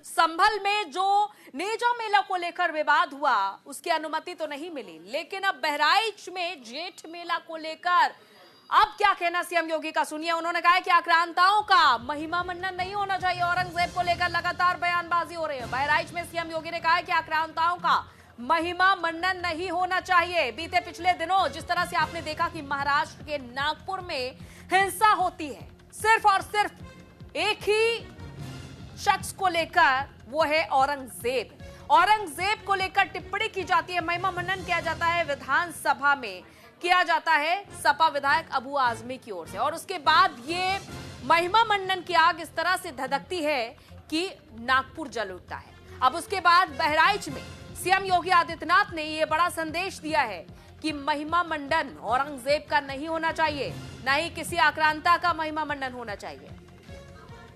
संभल में जो नेजा मेला को लेकर विवाद हुआ उसकी अनुमति तो नहीं मिली, लेकिन अब बहराइच में जेठ मेला को लेकर अब क्या कहना सीएम योगी का सुनिए। उन्होंने कहा कि आक्रांताओं का महिमा मंडन नहीं होना चाहिए। औरंगजेब को लेकर लगातार बयानबाजी हो रही है। बहराइच में सीएम योगी ने कहा कि आक्रांताओं का महिमा मंडन नहीं होना चाहिए। बीते पिछले दिनों जिस तरह से आपने देखा कि महाराष्ट्र के नागपुर में हिंसा होती है, सिर्फ और सिर्फ एक ही शख्स को लेकर, वो है औरंगजेब। औरंगजेब को लेकर टिप्पणी की जाती है, महिमा मंडन किया जाता है, विधानसभा में किया जाता है सपा विधायक अबू आजमी की ओर से। और उसके बाद ये महिमा मंडन की आग इस तरह से धधकती है कि नागपुर जल उठता है। अब उसके बाद बहराइच में सीएम योगी आदित्यनाथ ने यह बड़ा संदेश दिया है कि महिमा मंडन औरंगजेब का नहीं होना चाहिए, न ही किसी आक्रांता का महिमा मंडन होना चाहिए।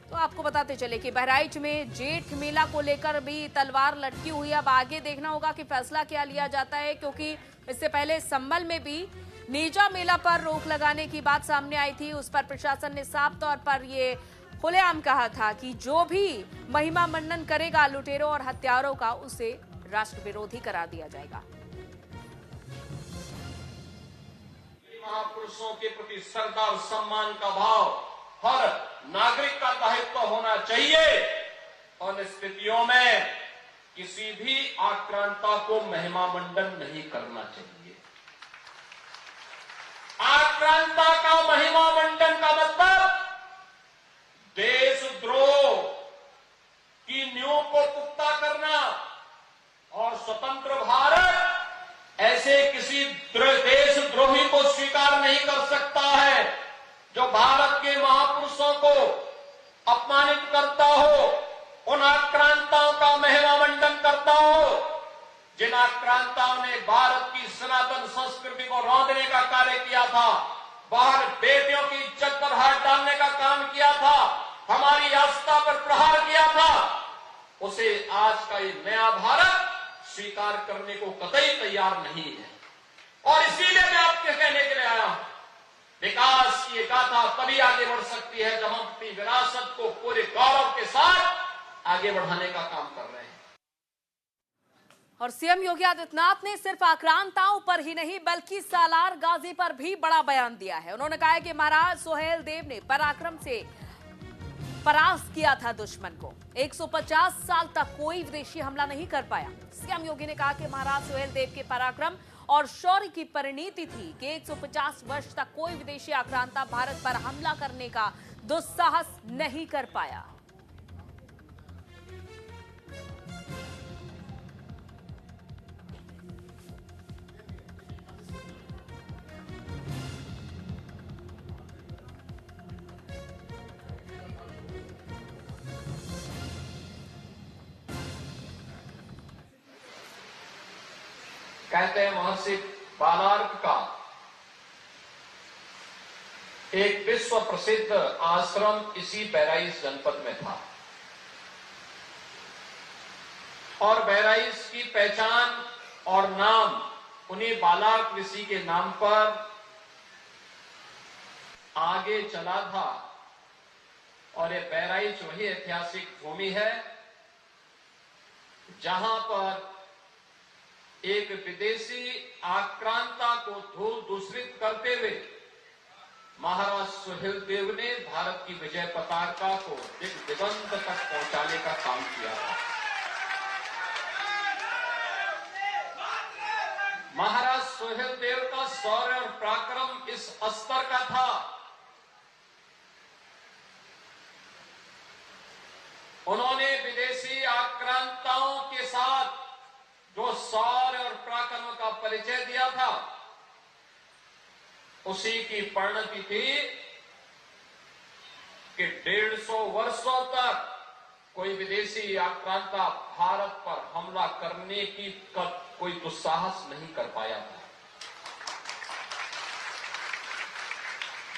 तो आपको बताते चले कि बहराइच में जेठ मेला को लेकर भी तलवार लटकी हुई। अब आगे देखना होगा कि फैसला क्या लिया जाता है, क्योंकि इससे पहले संभल में भी नेजा मेला पर रोक लगाने की बात सामने आई थी। उस पर प्रशासन ने साफ तौर पर ये खुलेआम कहा था कि जो भी महिमा मंडन करेगा लुटेरों और हत्यारों का, उसे राष्ट्र विरोधी करार दिया जाएगा। महापुरुषों के प्रति श्रद्धा और सम्मान का भाव हर नागरिक का दायित्व होना चाहिए और स्थितियों में किसी भी आक्रांता को महिमा मंडन नहीं करना चाहिए। आक्रांता का महिमा मंडन का मतलब देशद्रोह की नींव को पुख्ता करना और स्वतंत्र भारत ऐसे किसी देशद्रोही को स्वीकार नहीं कर सकता है जो भारत के महापुरुषों को अपमानित करता हो, उन आक्रांताओं का महिमा मंडन करता हो, जिन आक्रांताओं ने भारत की सनातन संस्कृति को रौंदने का कार्य किया था, बाहर बेटियों की इज्जत पर हाथ डालने का काम किया था, हमारी आस्था पर प्रहार किया था, उसे आज का ये नया भारत स्वीकार करने को कतई तैयार नहीं है। और इसीलिए मैं आपके कहने के लिए आया हूं, विकास की गाथा तभी आगे बढ़ सकती है जब हम अपनी विरासत को पूरे गौरव के साथ आगे बढ़ाने का काम कर रहे हैं। और सीएम योगी आदित्यनाथ ने सिर्फ आक्रांताओं पर ही नहीं बल्कि सालार गाजी पर भी बड़ा बयान दिया है। उन्होंने कहा है कि महाराज सुहेल देव ने पराक्रम से परास्त किया था दुश्मन को। 150 साल तक कोई विदेशी हमला नहीं कर पाया। सीएम योगी ने कहा कि महाराज सुहेल देव के पराक्रम और शौर्य की परिणति थी कि 150 वर्ष तक कोई विदेशी आक्रांता भारत पर हमला करने का दुस्साहस नहीं कर पाया। कहते हैं महर्षि बालार्क का एक विश्व प्रसिद्ध आश्रम इसी बहराइच जनपद में था और बहराइच की पहचान और नाम उन्हीं बालार्क ऋषि के नाम पर आगे चला था। और ये बहराइच वही ऐतिहासिक भूमि है जहां पर एक विदेशी आक्रांता को धूल दूषित करते हुए महाराज सुहेल देव ने भारत की विजय पताका को दिगंत तक पहुंचाने का काम किया था। महाराज सुहेल देव का शौर्य और पराक्रम इस स्तर का था, उन्होंने विदेशी आक्रांताओं के साथ जो शौर्य और पराक्रम का परिचय दिया था, उसी की परिणति थी कि 150 वर्षों तक कोई विदेशी आक्रांता भारत पर हमला करने की कोई दुस्साहस नहीं कर पाया था।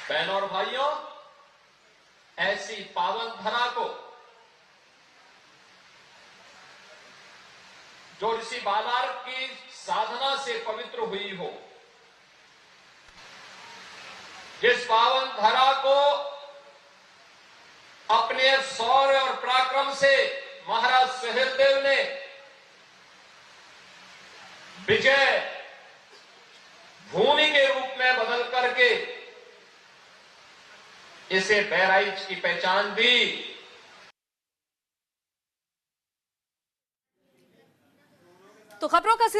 बहनों और भाइयों, ऐसी पावन धरा को जो ऋषि बालार्क की साधना से पवित्र हुई हो, जिस पावन धरा को अपने शौर्य और पराक्रम से महाराज सहदेव ने विजय भूमि के रूप में बदल करके इसे बहराइच की पहचान दी। तो खबरों का सिलसिला